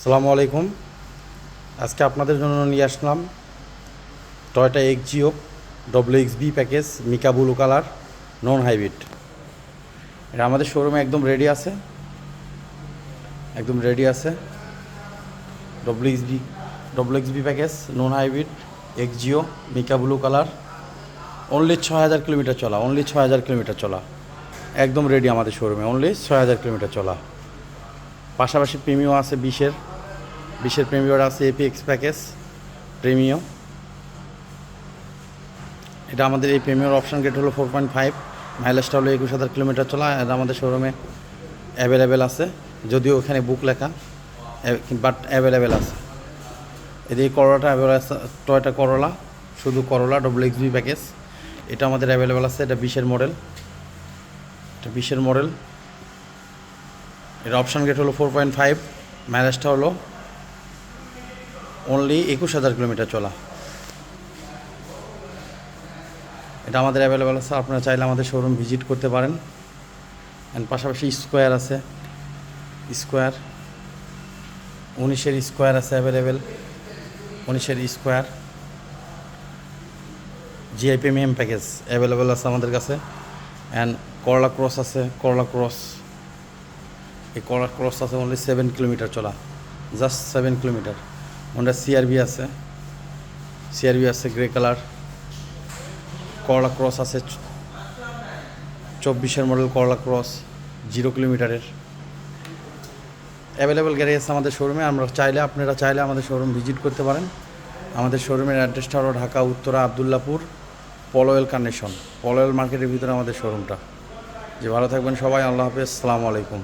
আসসালামু আলাইকুম। আজকে আপনাদের জন্য নিয়ে আসলাম Toyota Axio WXB package mica blue colour non hybrid. এটা আমাদের শোরুমে একদম রেডি আছে WXB package non hybrid Axio mica blue colour. Only 6000 kilometre চলা, একদম রেডি আমাদের শোরুমে। অনলি 6000 কিলোমিটার চলা। পাশাপাশি প্রিমিও আছে 20-এর প্রিমিয়ার আছে APX প্যাকেজ প্রিমিয়াম। এটা আমাদের এই প্রিমিয়ার অপশান গেট হলো 4.5, মাইলেজটা হলো 21000 কিলোমিটার চলা। এটা আমাদের শোরুমে অ্যাভেলেবেল আছে, যদিও ওখানে বুক লেখা, বাট অ্যাভেলেবেল আছে। এদিকে করোলাটা অ্যাভেলেবেল আছে, টয়োটা করোলা, শুধু করোলা WXB প্যাকেজ, এটা আমাদের অ্যাভেলেবেল আছে। এটা 20-এর মডেল। এর অপশান গেট হলো 4.5, মাইলেজটা হলো অনলি 21000 কিলোমিটার চলা। এটা আমাদের অ্যাভেলেবেল আছে, আপনারা চাইলে আমাদের শোরুম ভিজিট করতে পারেন। অ্যান্ড পাশাপাশি স্কোয়ার আছে, 19-এর স্কোয়ার আছে অ্যাভেলেবেল, 19-এর square GI premium package available আছে আমাদের কাছে। অ্যান্ড করলা ক্রস আছে, এই করলা ক্রস আছে অনলি 7 কিলোমিটার চলা, জাস্ট 7 কিলোমিটার। হোন্ডা CR-V আছে গ্রে কালার। করলা ক্রস আছে 24-এর মডেল করলা ক্রস 0 কিলোমিটারের। অ্যাভেলেবেল গাড়ি আছে আমাদের শোরুমে। আপনারা চাইলে আমাদের শোরুম ভিজিট করতে পারেন। আমাদের শোরুমের অ্যাড্রেসটা হলো ঢাকা উত্তরা আবদুল্লাপুর পলওয়েল মার্কেটের ভিতরে আমাদের শোরুমটা। ভালো থাকবেন সবাই। আল্লাহ হাফেজ, আসসালামু আলাইকুম।